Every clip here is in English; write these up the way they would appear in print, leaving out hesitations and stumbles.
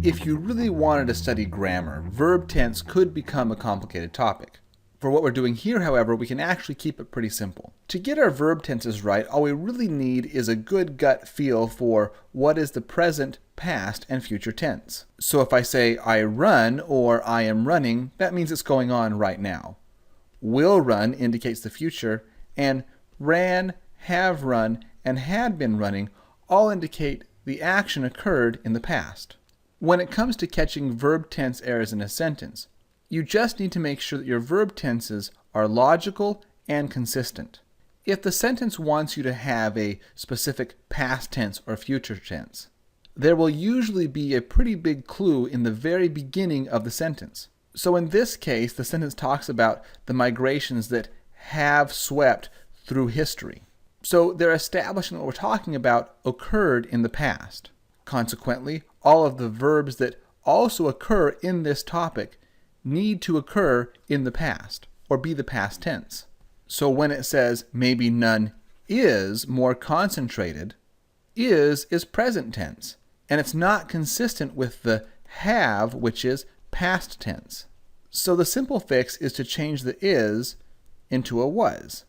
If you really wanted to study grammar, verb tense could become a complicated topic. For what we're doing here, however, we can actually keep it pretty simple. To get our verb tenses right, all we really need is a good gut feel for what is the present, past, and future tense. So if I say I run or I am running, that means it's going on right now. Will run indicates the future, and ran, have run, and had been running all indicate the action occurred in the past. When it comes to catching verb tense errors in a sentence, you just need to make sure that your verb tenses are logical and consistent. If the sentence wants you to have a specific past tense or future tense, there will usually be a pretty big clue in the very beginning of the sentence. So in this case, the sentence talks about the migrations that have swept through history. So they're establishing what we're talking about occurred in the past. Consequently, all of the verbs that also occur in this topic need to occur in the past, or be the past tense. So when it says maybe none is more concentrated, is present tense, and it's not consistent with the have, which is past tense. So the simple fix is to change the is into a was.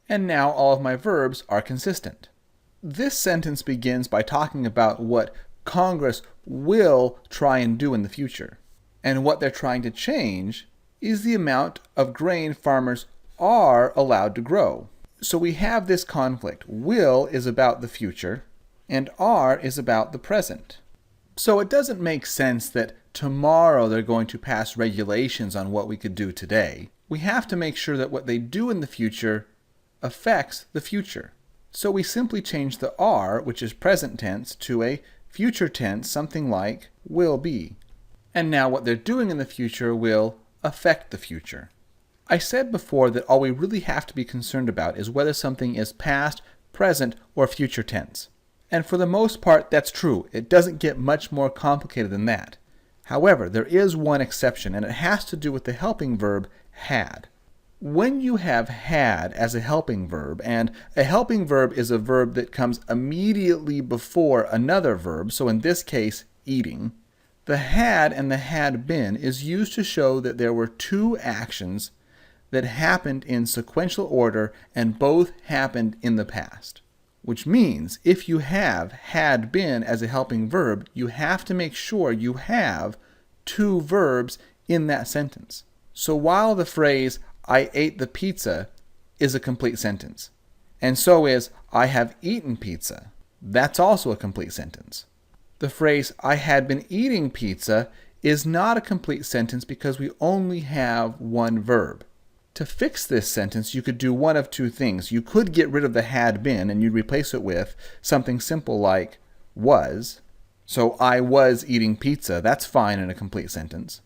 And now all of my verbs are consistent. This sentence begins by talking about what Congress will try and do in the future. And what they're trying to change is the amount of grain farmers are allowed to grow. So we have this conflict. Will is about the future, and are is about the present. So it doesn't make sense that tomorrow they're going to pass regulations on what we could do today. We have to make sure that what they do in the future affects the future. So we simply change the are, which is present tense, to a future tense, something like will be. And now what they're doing in the future will affect the future. I said before that all we really have to be concerned about is whether something is past, present, or future tense. And for the most part, that's true. It doesn't get much more complicated than that. However, there is one exception, and it has to do with the helping verb had. When you have had as a helping verb, and a helping verb is a verb that comes immediately before another verb, so in this case, eating, the had and the had been is used to show that there were two actions that happened in sequential order and both happened in the past. Which means if you have had been as a helping verb, you have to make sure you have two verbs in that sentence. So while the phrase I ate the pizza is a complete sentence, and so is I have eaten pizza, that's also a complete sentence. The phrase I had been eating pizza is not a complete sentence because we only have one verb. To fix this sentence, you could do one of two things. You could get rid of the had been and you'd replace it with something simple like was. So I was eating pizza, that's fine in a complete sentence.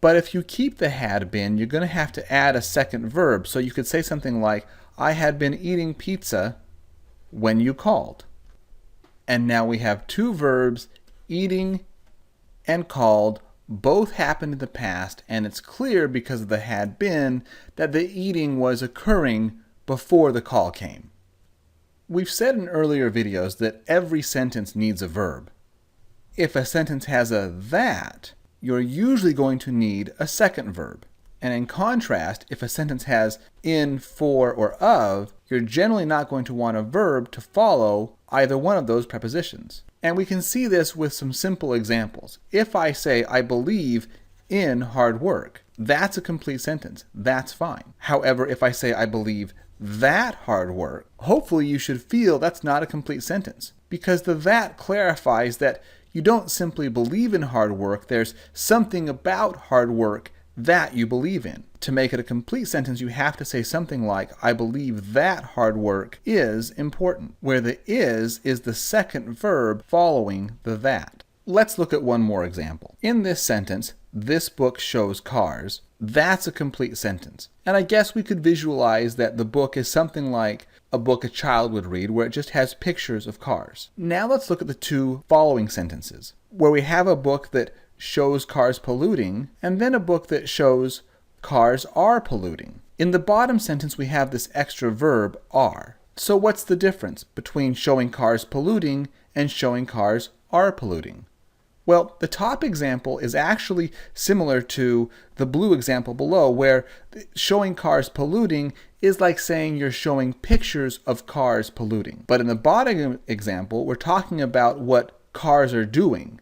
But if you keep the had been, you're going to have to add a second verb. So you could say something like, I had been eating pizza when you called. And now we have two verbs, eating and called, both happened in the past, and it's clear because of the had been that the eating was occurring before the call came. We've said in earlier videos that every sentence needs a verb. If a sentence has a that, you're usually going to need a second verb. And in contrast, if a sentence has in, for, or of, you're generally not going to want a verb to follow either one of those prepositions. And we can see this with some simple examples. If I say, I believe in hard work, that's a complete sentence. That's fine. However, if I say, I believe that hard work, hopefully you should feel that's not a complete sentence, because the that clarifies that you don't simply believe in hard work, there's something about hard work that you believe in. To make it a complete sentence, you have to say something like, I believe that hard work is important, where the is the second verb following the that. Let's look at one more example. In this sentence, this book shows cars, that's a complete sentence. And I guess we could visualize that the book is something like a book a child would read, where it just has pictures of cars. Now let's look at the two following sentences, where we have a book that shows cars polluting, and then a book that shows cars are polluting. In the bottom sentence, we have this extra verb, are. So what's the difference between showing cars polluting and showing cars are polluting? Well, the top example is actually similar to the blue example below, where showing cars polluting is like saying you're showing pictures of cars polluting. But in the bottom example, we're talking about what cars are doing.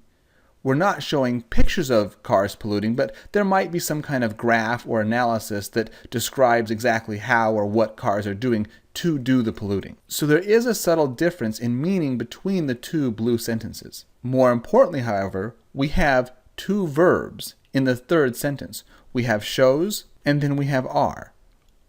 We're not showing pictures of cars polluting, but there might be some kind of graph or analysis that describes exactly how or what cars are doing to do the polluting. So there is a subtle difference in meaning between the two blue sentences. More importantly, however, we have two verbs in the third sentence. We have shows, and then we have are.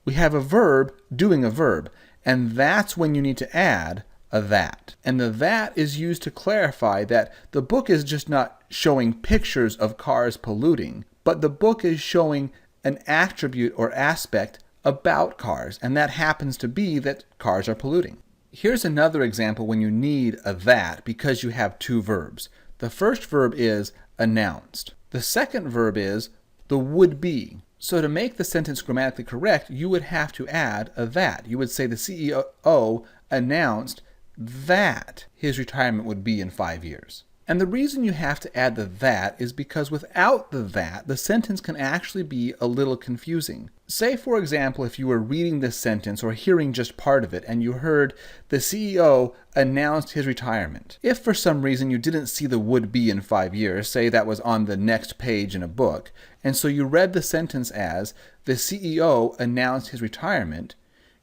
We have a verb doing a verb, and that's when you need to add a that. And the that is used to clarify that the book is just not showing pictures of cars polluting, but the book is showing an attribute or aspect about cars, and that happens to be that cars are polluting. Here's another example when you need a that because you have two verbs. The first verb is announced. The second verb is the would be. So to make the sentence grammatically correct, you would have to add a that. You would say the CEO announced that his retirement would be in 5 years. And the reason you have to add the that is because without the that, the sentence can actually be a little confusing. Say, for example, if you were reading this sentence or hearing just part of it and you heard the CEO announced his retirement. If for some reason you didn't see the would be in 5 years, say that was on the next page in a book, and so you read the sentence as the CEO announced his retirement,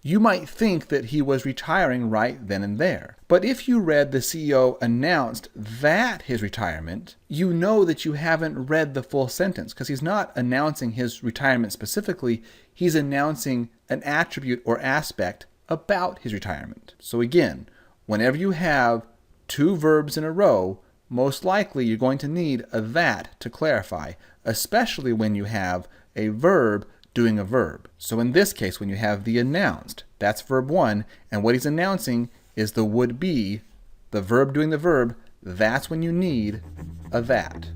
you might think that he was retiring right then and there. But if you read the CEO announced that his retirement, you know that you haven't read the full sentence because he's not announcing his retirement specifically, he's announcing an attribute or aspect about his retirement. So again, whenever you have two verbs in a row, most likely you're going to need a that to clarify, especially when you have a verb doing a verb. So in this case, when you have the announced, that's verb 1, and what he's announcing is the would be, the verb doing the verb, that's when you need a that.